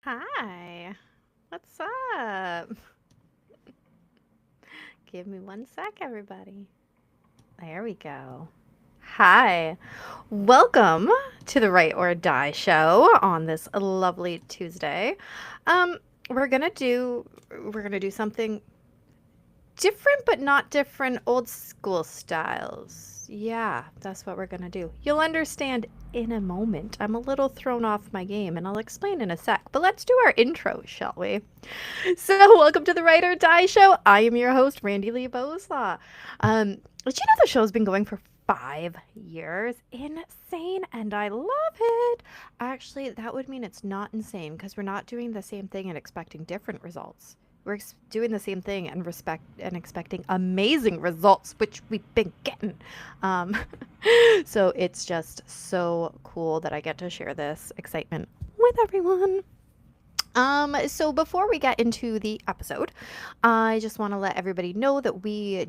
Hi. What's up? Give me one sec, everybody. There we go. Hi. Welcome to the Write or Die show on this lovely Tuesday. Um, we're gonna do we're gonna do something different, but not different, old school styles. Yeah, that's what we're gonna do. You'll understand in a moment. I'm a little thrown off my game, and I'll explain in a sec. But let's do our intro, shall we? So, welcome to the Write or Die Show. I am your host, Randi-lee. Did you know the show's been going for 5 years? Insane, and I love it. Actually, that would mean it's not insane because we're not doing the same thing and expecting different results. We're doing the same thing and expecting amazing results, which we've been getting. Um, so it's just so cool that I get to share this excitement with everyone. So before we get into the episode, I just want to let everybody know that we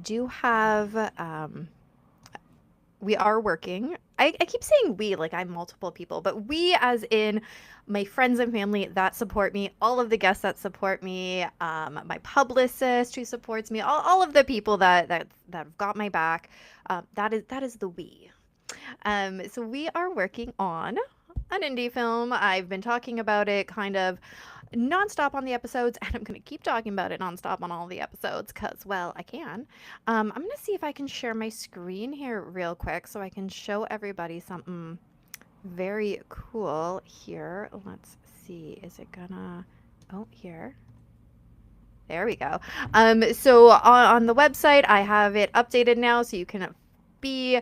are working. I keep saying we like I'm multiple people, but we as in my friends and family that support me, all of the guests that support me, my publicist who supports me, all of the people that have got my back. That is the we. So we are working on an indie film. I've been talking about it kind of nonstop on the episodes, and I'm going to keep talking about it nonstop on all the episodes because, well, I can. I'm going to see if I can share my screen here real quick so I can show everybody something very cool here. Let's see. Is it gonna... Oh, here. There we go. So on the website, I have it updated now so you can be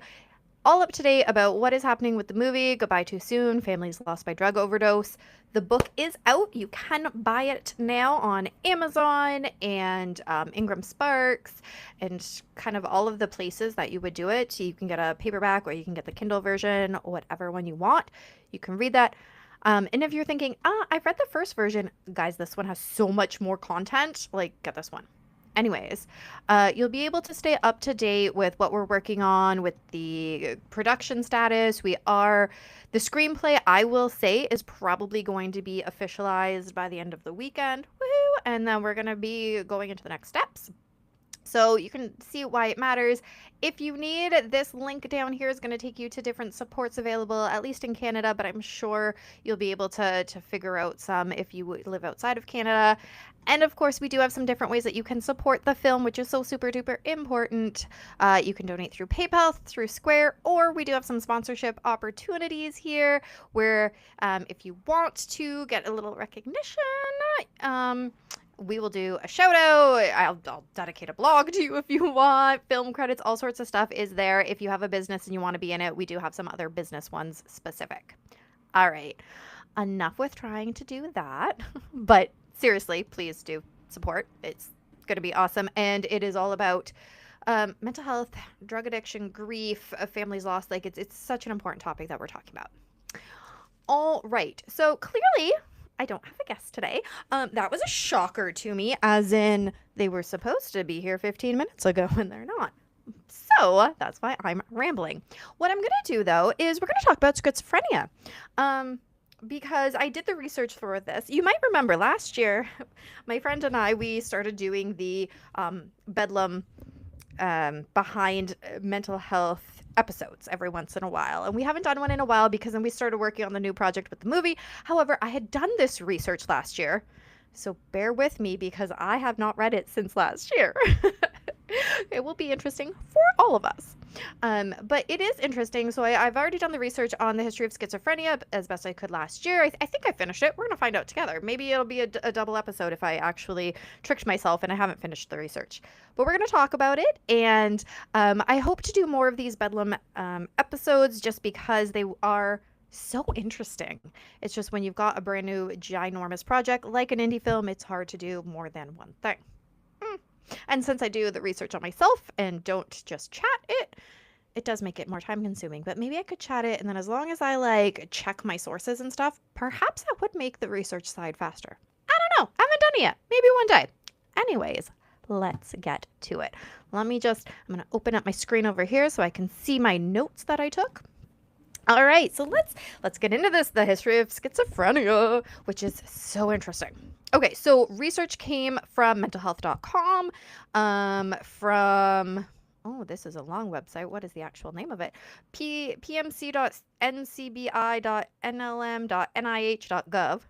all up to date about what is happening with the movie Goodbye Too Soon, Families Lost by Drug Overdose. The book is out. You can buy it now on Amazon and Ingram Sparks and kind of all of the places that you would do it. You can get a paperback or you can get the Kindle version, whatever one you want. You can read that. And if you're thinking, I've read the first version, guys, this one has so much more content. Like, get this one. Anyways, you'll be able to stay up to date with what we're working on with the production status. The screenplay, I will say, is probably going to be officialized by the end of the weekend. Woohoo! And then we're going to be going into the next steps. So you can see why it matters. If you need, this link down here is going to take you to different supports available, at least in Canada, but I'm sure you'll be able to figure out some if you live outside of Canada. And of course, we do have some different ways that you can support the film, which is so super duper important. You can donate through PayPal, through Square, or we do have some sponsorship opportunities here where if you want to get a little recognition, we will do a shout out. I'll dedicate a blog to you if you want. Film credits, all sorts of stuff is there. If you have a business and you want to be in it, we do have some other business ones specific. All right. Enough with trying to do that. But seriously, please do support. It's going to be awesome. And it is all about mental health, drug addiction, grief, families lost. Like it's such an important topic that we're talking about. All right. So clearly, I don't have a guest today. That was a shocker to me, as in they were supposed to be here 15 minutes ago and they're not. So that's why I'm rambling. What I'm going to do, though, is we're going to talk about schizophrenia. Because I did the research for this. You might remember last year, my friend and I, we started doing the Bedlam behind mental health episodes every once in a while. And we haven't done one in a while because then we started working on the new project with the movie. However, I had done this research last year. So bear with me because I have not read it since last year. It will be interesting for all of us. But it is interesting. So I've already done the research on the history of schizophrenia as best I could last year. I think I finished it. We're going to find out together. Maybe it'll be a double episode if I actually tricked myself and I haven't finished the research. But we're going to talk about it. And I hope to do more of these Bedlam episodes just because they are so interesting. It's just when you've got a brand new ginormous project like an indie film, it's hard to do more than one thing. And since I do the research on myself and don't just chat it does make it more time consuming. But maybe I could chat it, and then as long as I like check my sources and stuff, perhaps that would make the research side faster. I don't know. I haven't done it yet. Maybe one day. Anyways, let's get to it. I'm going to open up my screen over here so I can see my notes that I took. All right, so let's get into this, the history of schizophrenia, which is so interesting. Okay, so research came from mentalhealth.com, from oh, this is a long website. What is the actual name of it? pmc.ncbi.nlm.nih.gov.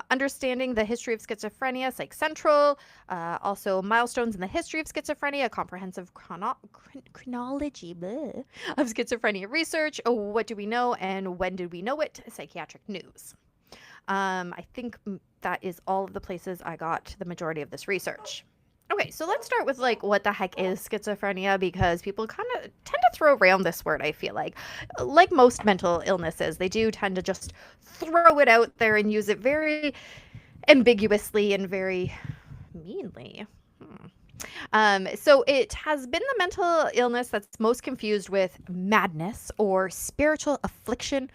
Understanding the history of schizophrenia, Psych Central. Also, milestones in the history of schizophrenia, a comprehensive chronology of schizophrenia research. Oh, what do we know and when did we know it? Psychiatric news. I think that is all of the places I got the majority of this research. Okay, so let's start with like what the heck is schizophrenia, because people kind of tend to throw around this word, I feel like most mental illnesses, they do tend to just throw it out there and use it very ambiguously and very meanly. So it has been the mental illness that's most confused with madness or spiritual affliction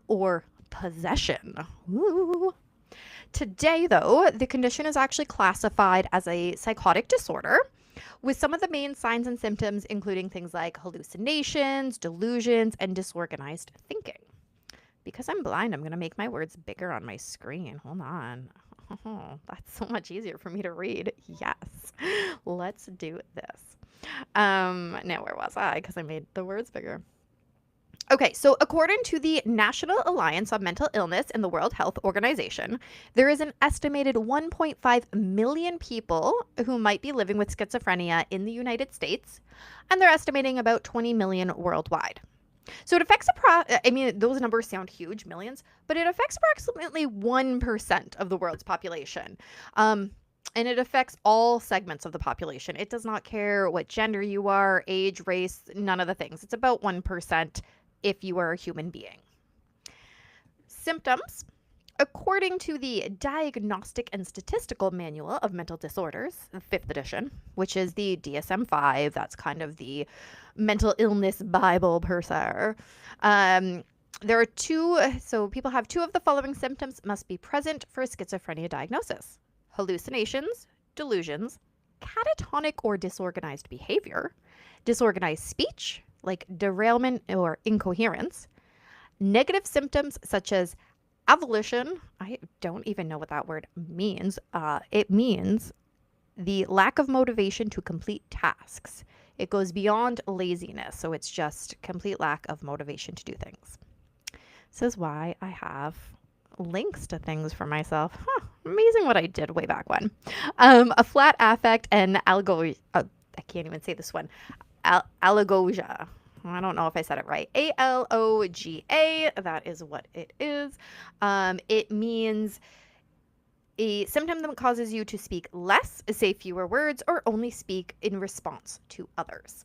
or possession. Ooh. Today, though, the condition is actually classified as a psychotic disorder, with some of the main signs and symptoms including things like hallucinations, delusions, and disorganized thinking. Because I'm blind, I'm going to make my words bigger on my screen. Hold on. Oh, that's so much easier for me to read. Yes. Let's do this. Now, where was I? Because I made the words bigger. Okay, so according to the National Alliance on Mental Illness and the World Health Organization, there is an estimated 1.5 million people who might be living with schizophrenia in the United States, and they're estimating about 20 million worldwide. So it affects, those numbers sound huge, millions, but it affects approximately 1% of the world's population. And it affects all segments of the population. It does not care what gender you are, age, race, none of the things. It's about 1% if you are a human being. Symptoms. According to the Diagnostic and Statistical Manual of Mental Disorders, the 5th edition, which is the DSM-5, that's kind of the mental illness Bible per se. There are people have two of the following symptoms must be present for a schizophrenia diagnosis: hallucinations, delusions, catatonic or disorganized behavior, disorganized speech, like derailment or incoherence, negative symptoms such as avolition. I don't even know what that word means. It means the lack of motivation to complete tasks. It goes beyond laziness, so it's just complete lack of motivation to do things. This is why I have links to things for myself. Amazing what I did way back when. A flat affect and I can't even say this one. Alagogia. I don't know if I said it right. ALOGA. That is what it is. It means a symptom that causes you to speak less, say fewer words, or only speak in response to others.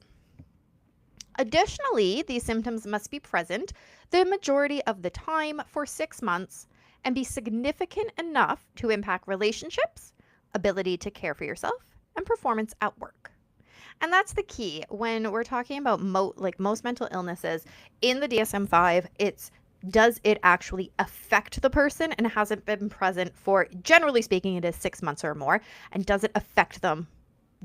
Additionally, these symptoms must be present the majority of the time for 6 months and be significant enough to impact relationships, ability to care for yourself, and performance at work. And that's the key when we're talking about most mental illnesses in the DSM-5. Does it actually affect the person, and has it been present for, generally speaking, it is 6 months or more, and does it affect them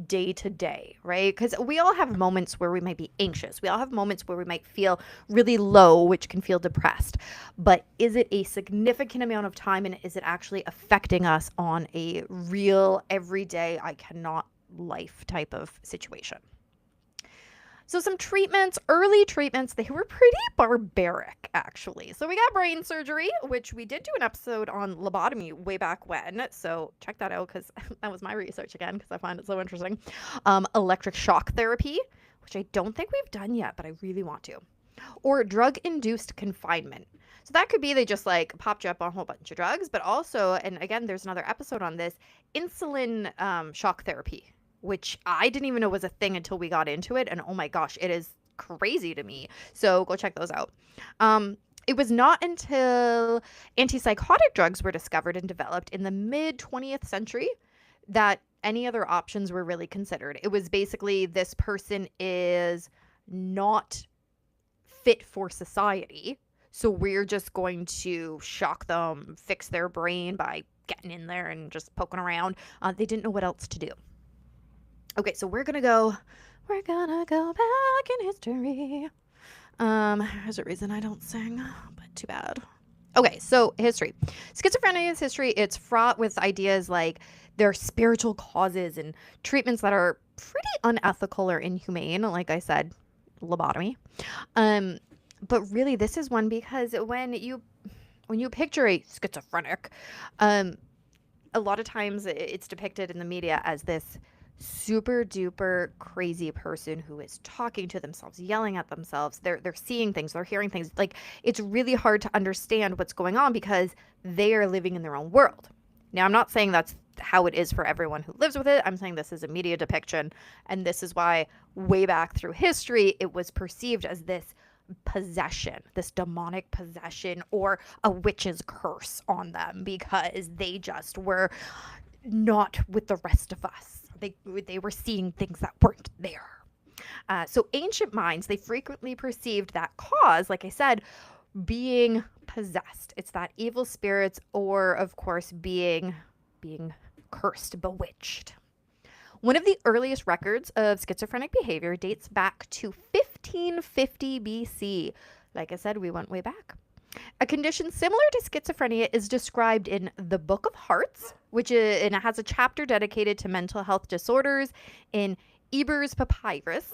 day to day, right? Because we all have moments where we might be anxious. We all have moments where we might feel really low, which can feel depressed. But is it a significant amount of time, and is it actually affecting us on a real, everyday, I cannot life type of situation? So some treatments, early treatments, they were pretty barbaric, actually. So we got brain surgery, which we did do an episode on lobotomy way back when. So check that out, because that was my research again, because I find it so interesting. Electric shock therapy, which I don't think we've done yet, but I really want to. Or drug-induced confinement. So that could be they just like popped you up on a whole bunch of drugs, but also, and again, there's another episode on this, insulin shock therapy, which I didn't even know was a thing until we got into it. And oh my gosh, it is crazy to me. So go check those out. It was not until anti-psychotic drugs were discovered and developed in the mid-20th century that any other options were really considered. It was basically, this person is not fit for society, so we're just going to shock them, fix their brain by getting in there and just poking around. They didn't know what else to do. Okay, so we're gonna go back in history. There's a reason I don't sing, but too bad. Okay, so history. Schizophrenia's history, it's fraught with ideas like there are spiritual causes and treatments that are pretty unethical or inhumane. Like I said, lobotomy. But really, this is one because when you picture a schizophrenic, a lot of times it's depicted in the media as this super duper crazy person who is talking to themselves, yelling at themselves. They're seeing things, they're hearing things. Like, it's really hard to understand what's going on because they are living in their own world. Now, I'm not saying that's how it is for everyone who lives with it. I'm saying this is a media depiction, and this is why way back through history it was perceived as this possession, this demonic possession, or a witch's curse on them because they just were not with the rest of us. They were seeing things that weren't there. So ancient minds, they frequently perceived that cause, like I said, being possessed. It's that evil spirits, or of course being cursed, bewitched. One of the earliest records of schizophrenic behavior dates back to 1550 BC. Like I said, we went way back. A condition similar to schizophrenia is described in the Book of Hearts, and it has a chapter dedicated to mental health disorders in Eber's Papyrus,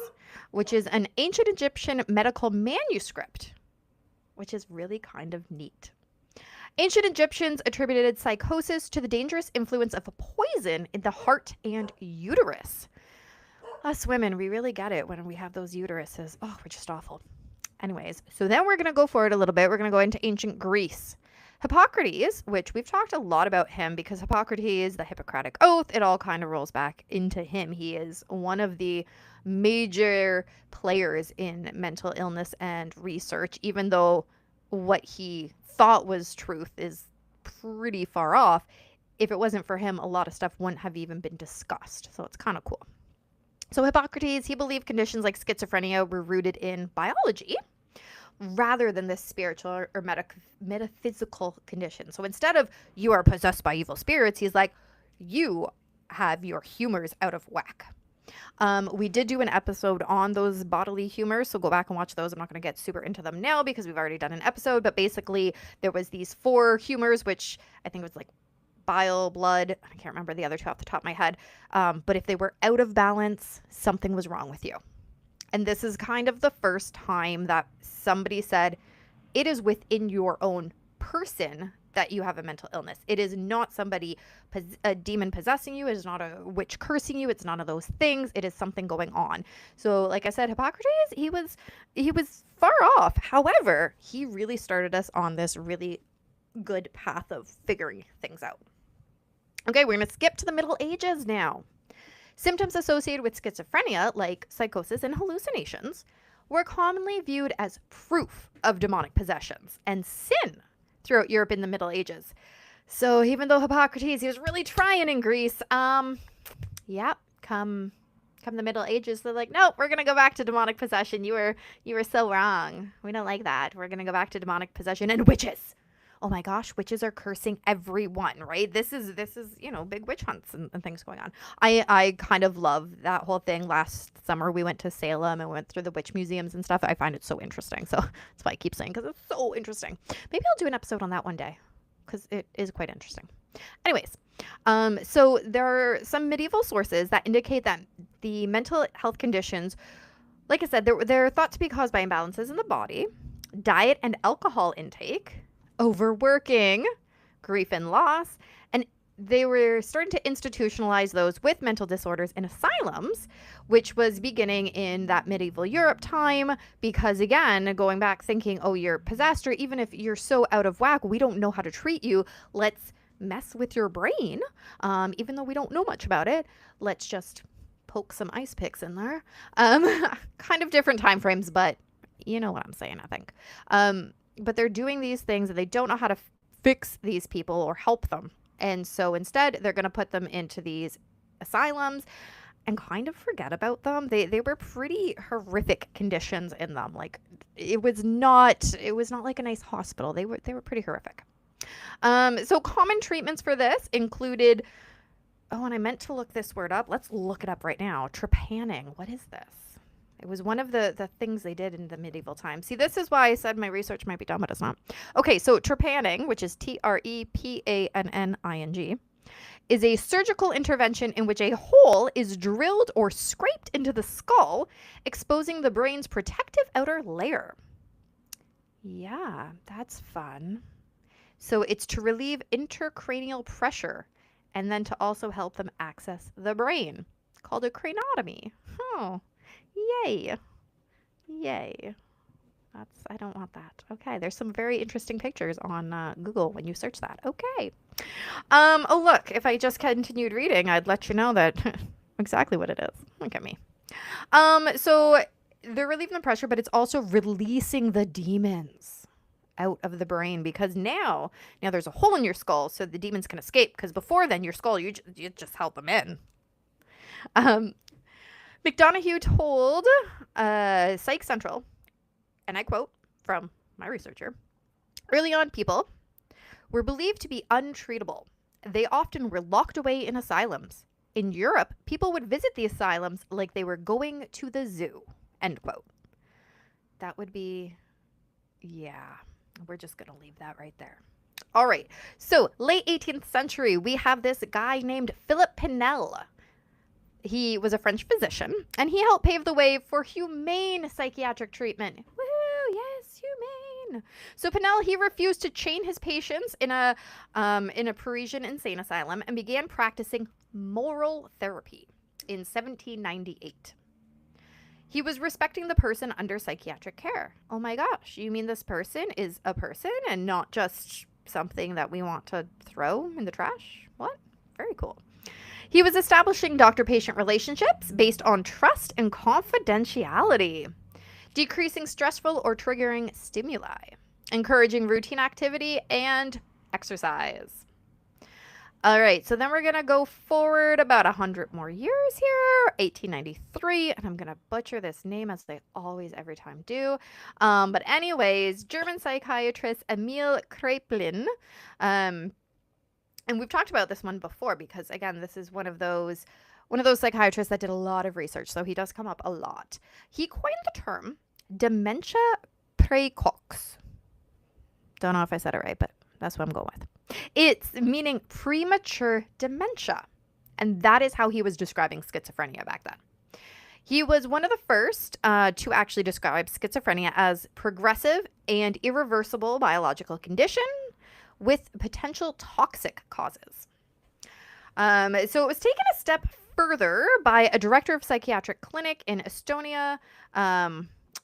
which is an ancient Egyptian medical manuscript, which is really kind of neat. Ancient Egyptians attributed psychosis to the dangerous influence of a poison in the heart and uterus. Us women, we really get it when we have those uteruses. Oh, we're just awful. Anyways, so then we're going to go forward a little bit. We're going to go into ancient Greece. Hippocrates, which we've talked a lot about him because Hippocrates, the Hippocratic Oath, it all kind of rolls back into him. He is one of the major players in mental illness and research, even though what he thought was truth is pretty far off. If it wasn't for him, a lot of stuff wouldn't have even been discussed. So it's kind of cool. So Hippocrates, he believed conditions like schizophrenia were rooted in biology rather than this spiritual or metaphysical condition. So instead of you are possessed by evil spirits, he's like, you have your humors out of whack. We did do an episode on those bodily humors, so go back and watch those. I'm not going to get super into them now because we've already done an episode, but basically there was these 4 humors, which I think was like bile, blood, I can't remember the other 2 off the top of my head, but if they were out of balance, something was wrong with you. And this is kind of the first time that somebody said it is within your own person that you have a mental illness. It is not somebody, a demon possessing you. It is not a witch cursing you. It's none of those things. It is something going on. So like I said, Hippocrates, he was far off. However, he really started us on this really good path of figuring things out. Okay, we're going to skip to the Middle Ages now. Symptoms associated with schizophrenia, like psychosis and hallucinations, were commonly viewed as proof of demonic possessions and sin throughout Europe in the Middle Ages. So even though Hippocrates, he was really trying in Greece, come the Middle Ages, they're like, no, we're going to go back to demonic possession. You were so wrong. We don't like that. We're going to go back to demonic possession and witches. Oh my gosh, witches are cursing everyone, right? This is, big witch hunts and things going on. I kind of love that whole thing. Last summer, we went to Salem and went through the witch museums and stuff. I find it so interesting. So that's why I keep saying, because it's so interesting. Maybe I'll do an episode on that one day, because it is quite interesting. Anyways, so there are some medieval sources that indicate that the mental health conditions, like I said, they're thought to be caused by imbalances in the body, diet and alcohol intake, overworking, grief and loss, and they were starting to institutionalize those with mental disorders in asylums, which was beginning in that medieval Europe time, because again, going back thinking, oh, you're possessed, or even if you're so out of whack, we don't know how to treat you, let's mess with your brain, even though we don't know much about it, let's just poke some ice picks in there. Kind of different time frames, but you know what I'm saying, I think. But they're doing these things and they don't know how to fix these people or help them. And so instead, they're going to put them into these asylums and kind of forget about them. They were pretty horrific conditions in them. Like it was not like a nice hospital. They were pretty horrific. So common treatments for this included, and I meant to look this word up. Let's look it up right now. Trepanning. What is this? It was one of the things they did in the medieval times. See, this is why I said my research might be dumb, but it's not. Okay, so trepanning, which is trepanning, is a surgical intervention in which a hole is drilled or scraped into the skull, exposing the brain's protective outer layer. Yeah, that's fun. So it's to relieve intracranial pressure and then to also help them access the brain, called a craniotomy. Oh, yay. Yay. I don't want that. Okay, there's some very interesting pictures on Google when you search that. Okay. Oh, look, if I just continued reading, I'd let you know that exactly what it is. Look at me. So they're relieving the pressure, but it's also releasing the demons out of the brain because now there's a hole in your skull so the demons can escape, because before then your skull, you just held them in. McDonough told Psych Central, and I quote from my researcher, "Early on, people were believed to be untreatable. They often were locked away in asylums. In Europe, people would visit the asylums like they were going to the zoo." End quote. That would be, yeah, we're just going to leave that right there. All right. So late 18th century, we have this guy named Philip Pinel. He was a French physician, and he helped pave the way for humane psychiatric treatment. Woohoo! Yes, humane. So Pinel, he refused to chain his patients in a Parisian insane asylum and began practicing moral therapy in 1798. He was respecting the person under psychiatric care. Oh my gosh, you mean this person is a person and not just something that we want to throw in the trash? What? Very cool. He was establishing doctor-patient relationships based on trust and confidentiality, decreasing stressful or triggering stimuli, encouraging routine activity, and exercise. All right, so then we're going to go forward about 100 more years here, 1893, and I'm going to butcher this name as they always every time do. But anyways, German psychiatrist Emil Kraepelin, and we've talked about this one before because, again, this is one of those psychiatrists that did a lot of research, so he does come up a lot. He coined the term dementia praecox. Don't know if I said it right, but that's what I'm going with. It's meaning premature dementia, and that is how he was describing schizophrenia back then. He was one of the first to actually describe schizophrenia as progressive and irreversible biological condition with potential toxic causes. So it was taken a step further by a director of psychiatric clinic in Estonia.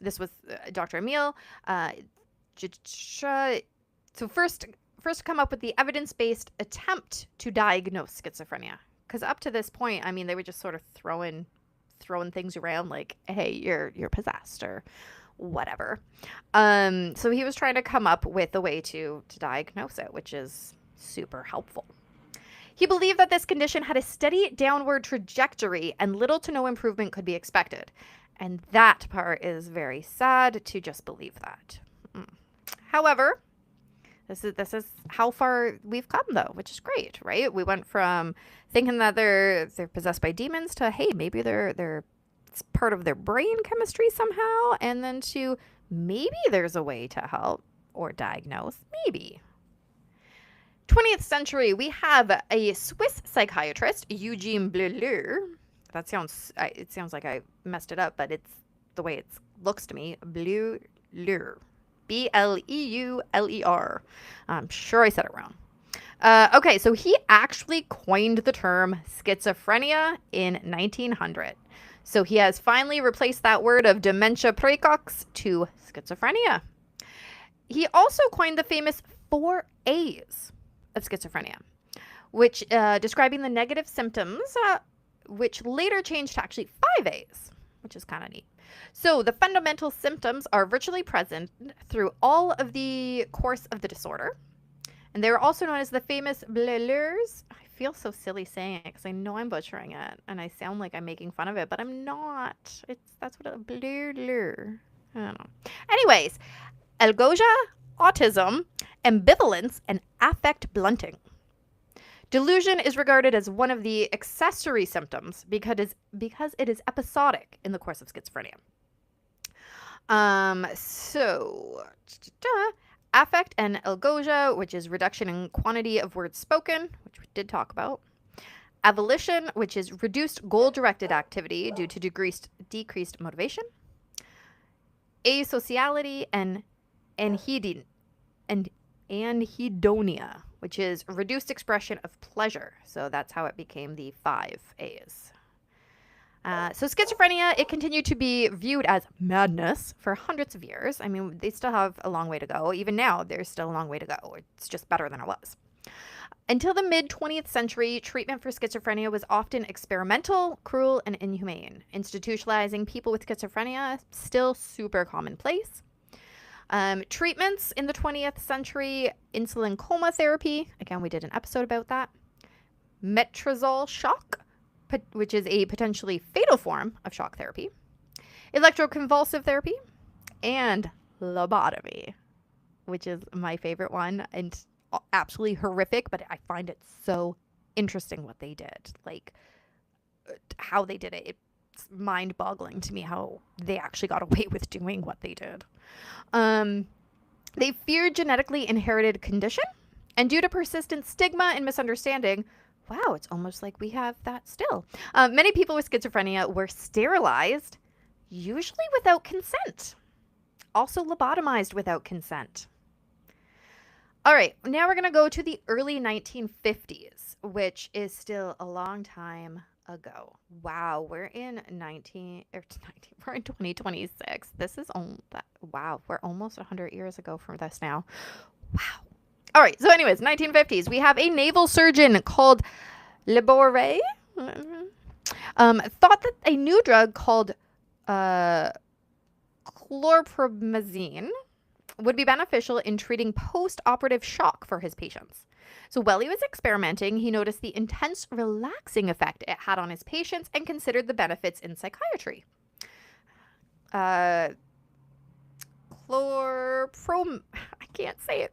This was Dr. Emil. So first come up with the evidence-based attempt to diagnose schizophrenia. Because up to this point, I mean, they were just sort of throwing things around like, hey, you're possessed or whatever. So he was trying to come up with a way to diagnose it, which is super helpful. He believed that this condition had a steady downward trajectory and little to no improvement could be expected. And that part is very sad to just believe that. However, this is how far we've come, though, which is great, right? We went from thinking that they're possessed by demons to, hey, maybe it's part of their brain chemistry somehow, and then to maybe there's a way to help or diagnose, maybe. 20th century, we have a Swiss psychiatrist, Eugene Bleuler. It sounds like I messed it up, but it's the way it looks to me. Bleuler. Bleuler. I'm sure I said it wrong. Okay, so he actually coined the term schizophrenia in 1900. So he has finally replaced that word of dementia praecox to schizophrenia. He also coined the famous 4 A's of schizophrenia, which describing the negative symptoms, which later changed to actually 5 A's, which is kind of neat. So the fundamental symptoms are virtually present through all of the course of the disorder. And they're also known as the famous Bleulers. I feel so silly saying it because I know I'm butchering it and I sound like I'm making fun of it, but I'm not. That's what a Bleuler. I don't know. Anyways, algosia, autism, ambivalence, and affect blunting. Delusion is regarded as one of the accessory symptoms because it is episodic in the course of schizophrenia. So affect and algosia, which is reduction in quantity of words spoken, which we did talk about. Avolition, which is reduced goal-directed activity due to decreased motivation. Asociality and anhedonia, which is reduced expression of pleasure. So that's how it became the 5 A's. So schizophrenia, it continued to be viewed as madness for hundreds of years. I mean, they still have a long way to go. Even now, there's still a long way to go. It's just better than it was. Until the mid-20th century, treatment for schizophrenia was often experimental, cruel, and inhumane. Institutionalizing people with schizophrenia, still super commonplace. Treatments in the 20th century, insulin coma therapy. Again, we did an episode about that. Metrazole shock, which is a potentially fatal form of shock therapy. Electroconvulsive therapy. And lobotomy, which is my favorite one. And absolutely horrific, but I find it so interesting what they did, like how they did it. It's mind-boggling to me how they actually got away with doing what they did. They feared genetically inherited condition, and due to persistent stigma and misunderstanding, wow, it's almost like we have that still. Many people with schizophrenia were sterilized, usually without consent, also lobotomized without consent. All right, now we're going to go to the early 1950s, which is still a long time ago. Wow, we're in 2026. This is wow, we're almost 100 years ago from this now. Wow. All right, so anyways, 1950s, we have a naval surgeon called Lebore thought that a new drug called chlorpromazine would be beneficial in treating post-operative shock for his patients. So while he was experimenting, he noticed the intense relaxing effect it had on his patients and considered the benefits in psychiatry. Chlorpromazine, I can't say it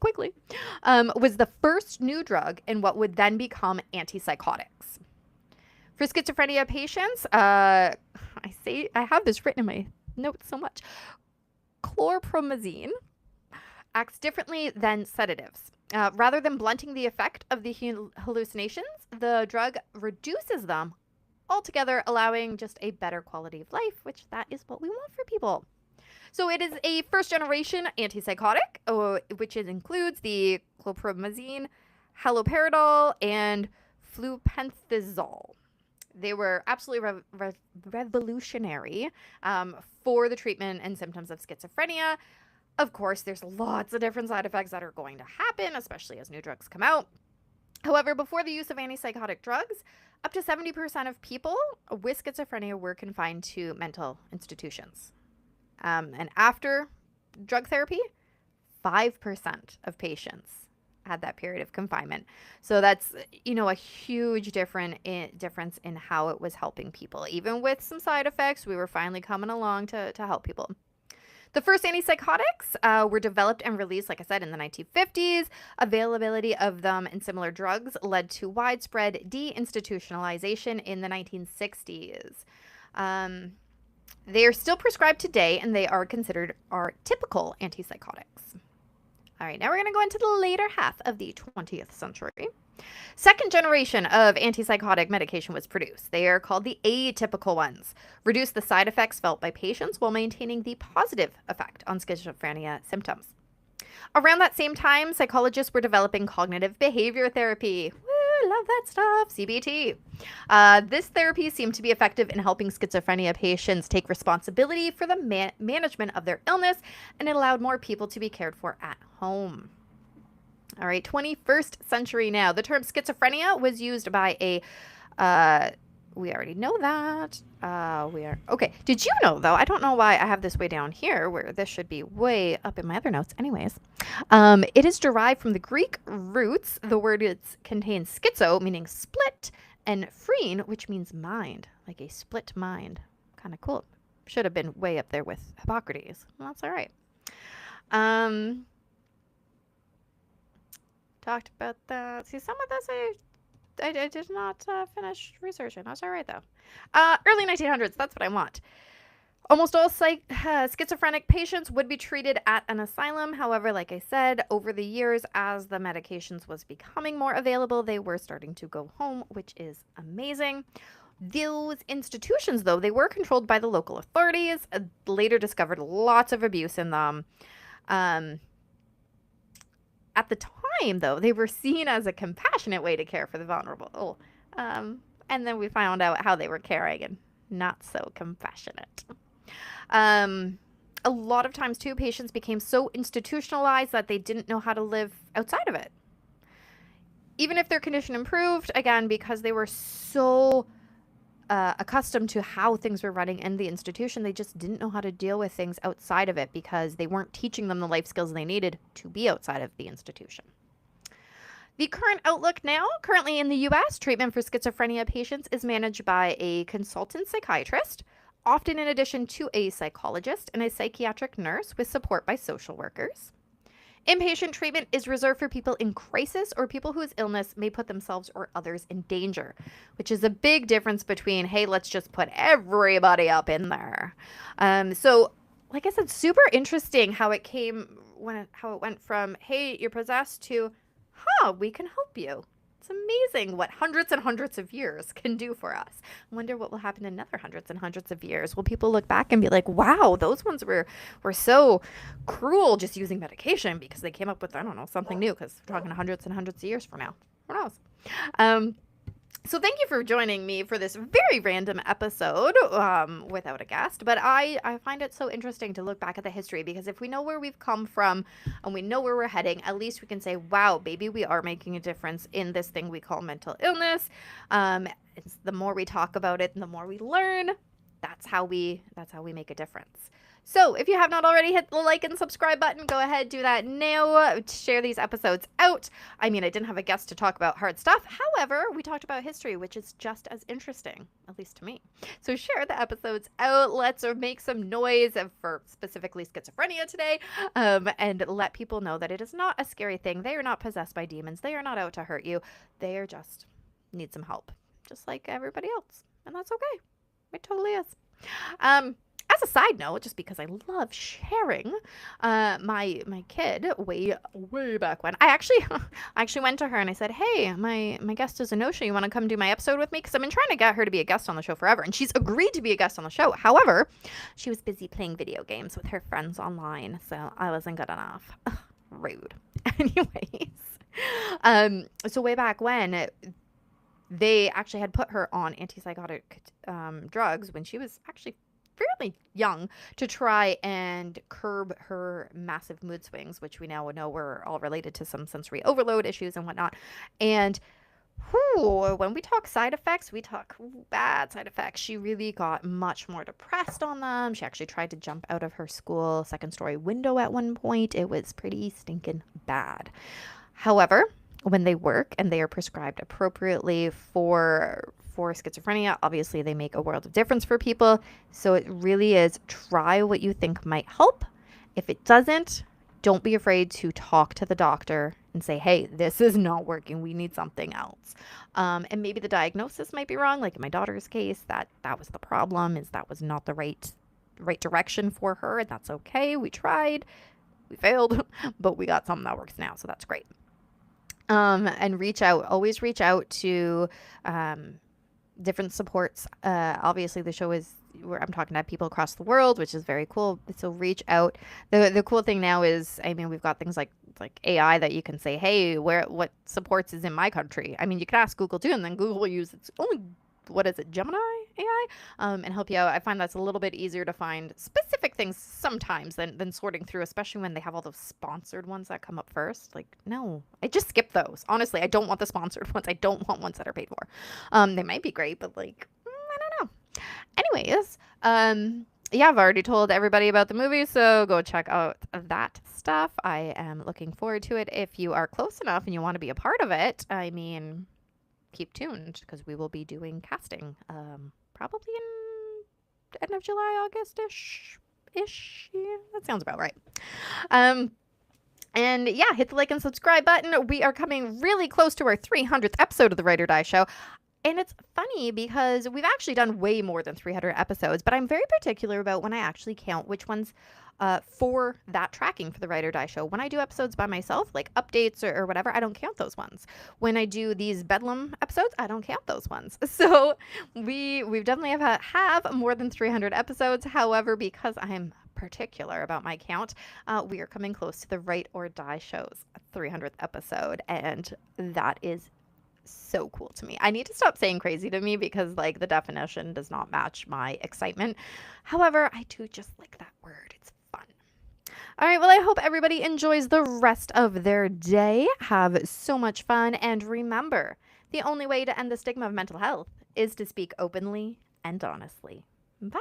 quickly, was the first new drug in what would then become antipsychotics. For schizophrenia patients, I have this written in my notes so much. Chlorpromazine acts differently than sedatives. Rather than blunting the effect of the hallucinations, the drug reduces them altogether, allowing just a better quality of life, which that is what we want for people. So it is a first-generation antipsychotic, which includes the chlorpromazine, haloperidol, and flupentazole. They were absolutely revolutionary for the treatment and symptoms of schizophrenia. Of course, there's lots of different side effects that are going to happen, especially as new drugs come out. However, before the use of antipsychotic drugs, up to 70% of people with schizophrenia were confined to mental institutions. And after drug therapy, 5% of patients had that period of confinement. So that's, a huge difference in how it was helping people. Even with some side effects, we were finally coming along to help people. The first antipsychotics were developed and released, like I said, in the 1950s. Availability of them and similar drugs led to widespread deinstitutionalization in the 1960s. They are still prescribed today, and they are considered our typical antipsychotics. All right, now we're going to go into the later half of the 20th century. Second generation of antipsychotic medication was produced. They are called the atypical ones. Reduce the side effects felt by patients while maintaining the positive effect on schizophrenia symptoms. Around that same time, psychologists were developing cognitive behavior therapy. Woo, love that stuff. CBT. This therapy seemed to be effective in helping schizophrenia patients take responsibility for the management of their illness, and it allowed more people to be cared for at home. All right, 21st century now. The term schizophrenia was used by we already know that. Okay. Did you know, though? I don't know why I have this way down here where this should be way up in my other notes. Anyways, it is derived from the Greek roots. The word contains schizo, meaning split, and phrene, which means mind, like a split mind. Kind of cool. Should have been way up there with Hippocrates. Well, that's all right. Talked about that. See, some of this I did not finish researching. That's all right, though. Early 1900s. That's what I want. Almost all schizophrenic patients would be treated at an asylum. However, like I said, over the years, as the medications was becoming more available, they were starting to go home, which is amazing. Those institutions, though, they were controlled by the local authorities, later discovered lots of abuse in them. Um, at the time, though, they were seen as a compassionate way to care for the vulnerable. And then we found out how they were caring and not so compassionate. A lot of times, too, patients became so institutionalized that they didn't know how to live outside of it. Even if their condition improved, again, because they were so accustomed to how things were running in the institution, they just didn't know how to deal with things outside of it because they weren't teaching them the life skills they needed to be outside of the institution. The current outlook now, currently in the U.S., treatment for schizophrenia patients is managed by a consultant psychiatrist, often in addition to a psychologist and a psychiatric nurse with support by social workers. Inpatient treatment is reserved for people in crisis or people whose illness may put themselves or others in danger, which is a big difference between, hey, let's just put everybody up in there. So, like I said, super interesting how it went from, hey, you're possessed to, we can help you. It's amazing what hundreds and hundreds of years can do for us. I wonder what will happen in another hundreds and hundreds of years. Will people look back and be like, wow, those ones were so cruel just using medication because they came up with, I don't know, something new, because we're talking hundreds and hundreds of years from now. Who knows? So thank you for joining me for this very random episode without a guest. But I find it so interesting to look back at the history, because if we know where we've come from and we know where we're heading, at least we can say, wow, maybe we are making a difference in this thing we call mental illness. It's the more we talk about it and the more we learn, that's how we make a difference. So if you have not already hit the like and subscribe button, go ahead, do that now. Share these episodes out. I mean, I didn't have a guest to talk about hard stuff. However, we talked about history, which is just as interesting, at least to me. So share the episodes out. Let's make some noise for specifically schizophrenia today, and let people know that it is not a scary thing. They are not possessed by demons. They are not out to hurt you. They are just need some help, just like everybody else. And that's okay. It totally is. As a side note, just because I love sharing, my kid way back when, I actually went to her and I said, hey, my guest is Anosha. You want to come do my episode with me? Because I've been trying to get her to be a guest on the show forever, and she's agreed to be a guest on the show. However, she was busy playing video games with her friends online, so I wasn't good enough. Rude. Anyways, so way back when, they actually had put her on anti-psychotic drugs when she was actually fairly young, to try and curb her massive mood swings, which we now know were all related to some sensory overload issues and whatnot. And when we talk side effects, we talk bad side effects. She really got much more depressed on them. She actually tried to jump out of her school second-story window at one point. It was pretty stinking bad. However, when they work and they are prescribed appropriately for schizophrenia, obviously they make a world of difference for people. So it really is, try what you think might help. If it doesn't, don't be afraid to talk to the doctor and say, hey, this is not working. We need something else. And maybe the diagnosis might be wrong. Like in my daughter's case, that was the problem, is that was not the right direction for her. And that's okay. We tried, we failed, but we got something that works now. So that's great. And always reach out to, different supports. Obviously the show is where I'm talking to people across the world, which is very cool. So reach out. The cool thing now is, I mean, we've got things like AI that you can say, hey, what supports is in my country. I mean, you can ask Google too, and then Google will use its own, Gemini AI, and help you out. I find that's a little bit easier to find specific things sometimes than sorting through, especially when they have all those sponsored ones that come up first. Like, no, I just skip those. Honestly, I don't want the sponsored ones. I don't want ones that are paid for. They might be great, but like, I don't know. Anyways, yeah, I've already told everybody about the movie, so go check out that stuff. I am looking forward to it. If you are close enough and you want to be a part of it, I mean, keep tuned, because we will be doing casting probably in end of July, August-ish. Yeah, that sounds about right. And yeah, hit the like and subscribe button. We are coming really close to our 300th episode of the Ride or Die Show. And it's funny because we've actually done way more than 300 episodes, but I'm very particular about when I actually count which ones for that tracking for the Ride or Die show. When I do episodes by myself, like updates or whatever, I don't count those ones. When I do these Bedlam episodes, I don't count those ones. So we've definitely have more than 300 episodes. However, because I'm particular about my count, we are coming close to the Right or Die show's 300th episode, and that is so cool to me. I need to stop saying crazy to me because like the definition does not match my excitement. However, I do just like that word. It's fun. All right, well, I hope everybody enjoys the rest of their day. Have so much fun, and remember, the only way to end the stigma of mental health is to speak openly and honestly. Bye.